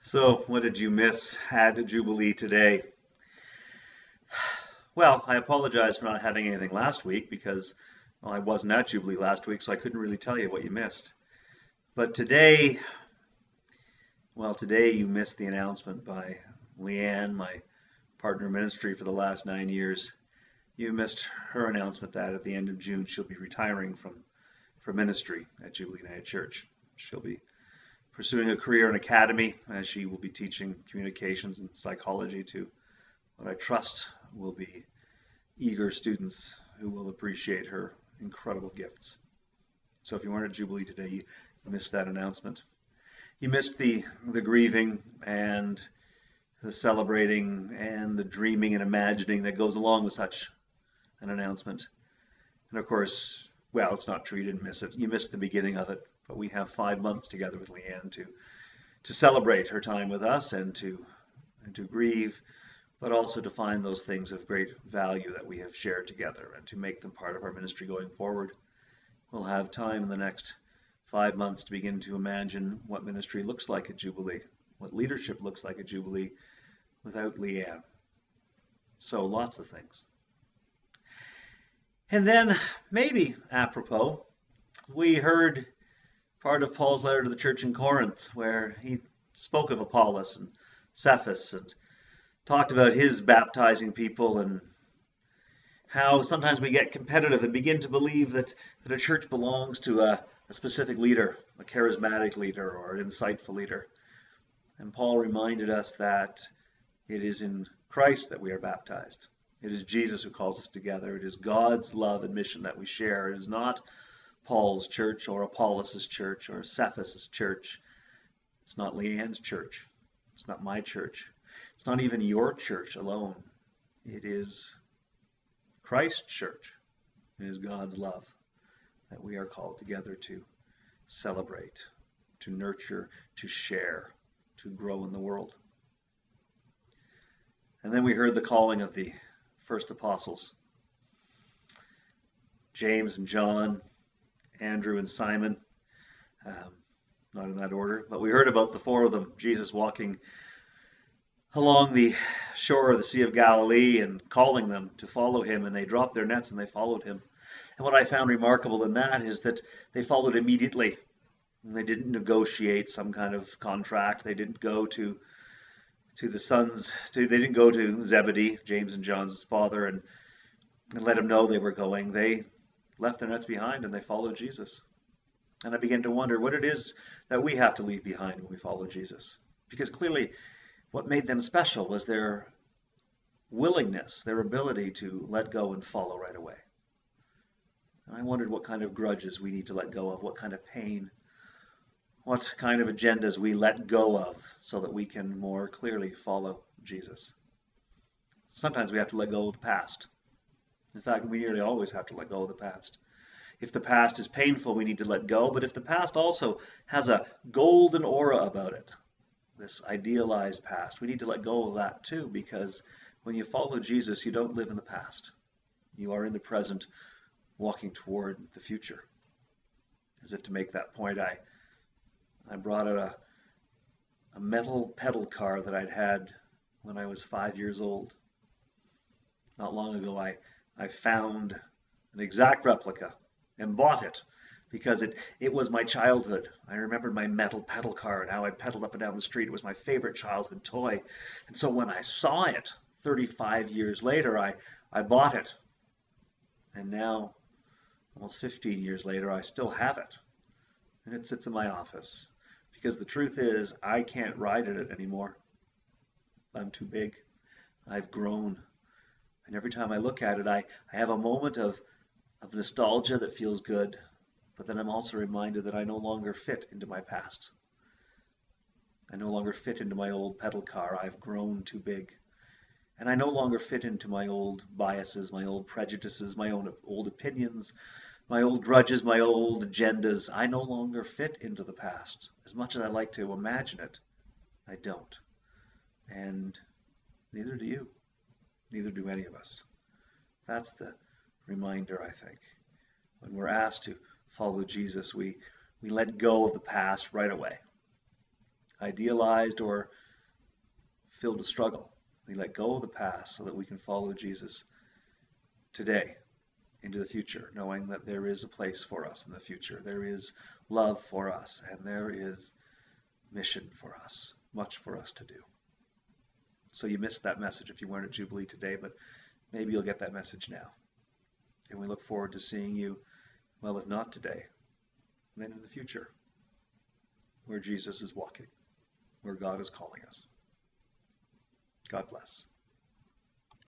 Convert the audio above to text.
So, what did you miss at Jubilee today? Well, I apologize for not having anything last week because I wasn't at Jubilee last week, so I couldn't really tell you what you missed. But today, today you missed the announcement by Leanne, my partner in ministry for the last 9 years. You missed her announcement that at the end of June she'll be retiring from ministry at Jubilee United Church. She'll be pursuing a career in academy as she will be teaching communications and psychology to what I trust will be eager students who will appreciate her incredible gifts. So if you weren't at Jubilee today, you missed that announcement. You missed the grieving and the celebrating and the dreaming and imagining that goes along with such an announcement. And of course, well, it's not true, you didn't miss it. You missed the beginning of it. But we have 5 months together with Leanne to celebrate her time with us and to grieve, but also to find those things of great value that we have shared together and to make them part of our ministry going forward. We'll have time in the next 5 months to begin to imagine what ministry looks like at Jubilee, what leadership looks like at Jubilee without Leanne. So lots of things. And then, maybe apropos, we heard part of Paul's letter to the church in Corinth, where he spoke of Apollos and Cephas and talked about his baptizing people and how sometimes we get competitive and begin to believe that a church belongs to a specific leader, a charismatic leader or an insightful leader. And Paul reminded us that it is in Christ that we are baptized. It is Jesus who calls us together. It is God's love and mission that we share. It is not Paul's church or Apollos' church or Cephas' church. It's not Leanne's church. It's not my church. It's not even your church alone. It is Christ's church. It is God's love that we are called together to celebrate, to nurture, to share, to grow in the world. And then we heard the calling of the first apostles, James and John, Andrew and Simon, not in that order, but we heard about the four of them, Jesus walking along the shore of the Sea of Galilee and calling them to follow him, and they dropped their nets and they followed him. And what I found remarkable in that is that they followed immediately. And they didn't negotiate some kind of contract. They didn't go to they didn't go to Zebedee, James and John's father, and let him know they were going. They left their nets behind and they followed Jesus. And I began to wonder what it is that we have to leave behind when we follow Jesus. Because clearly what made them special was their willingness, their ability to let go and follow right away. And I wondered what kind of grudges we need to let go of, what kind of pain, what kind of agendas we let go of so that we can more clearly follow Jesus. Sometimes we have to let go of the past. In fact, we nearly always have to let go of the past. If the past is painful, we need to let go. But if the past also has a golden aura about it, this idealized past, we need to let go of that too, because when you follow Jesus, you don't live in the past. You are in the present, walking toward the future. As if to make that point, I brought out a metal pedal car that I'd had when I was 5 years old. Not long ago, I found an exact replica and bought it because it was my childhood. I remembered my metal pedal car and how I pedaled up and down the street. It was my favorite childhood toy. And so when I saw it 35 years later, I bought it. And now, almost 15 years later, I still have it. And it sits in my office. Because the truth is, I can't ride in it anymore. I'm too big. I've grown. And every time I look at it, I have a moment of nostalgia that feels good, but then I'm also reminded that I no longer fit into my past. I no longer fit into my old pedal car. I've grown too big. And I no longer fit into my old biases, my old prejudices, my own old opinions, my old grudges, my old agendas. I no longer fit into the past. As much as I like to imagine it, I don't. And neither do you. Neither do any of us. That's the reminder, I think. When we're asked to follow Jesus, we let go of the past right away. Idealized or filled with struggle. We let go of the past so that we can follow Jesus today into the future, knowing that there is a place for us in the future. There is love for us, and there is mission for us, much for us to do. So you missed that message if you weren't at Jubilee today, but maybe you'll get that message now. And we look forward to seeing you, well, if not today, then in the future, where Jesus is walking, where God is calling us. God bless.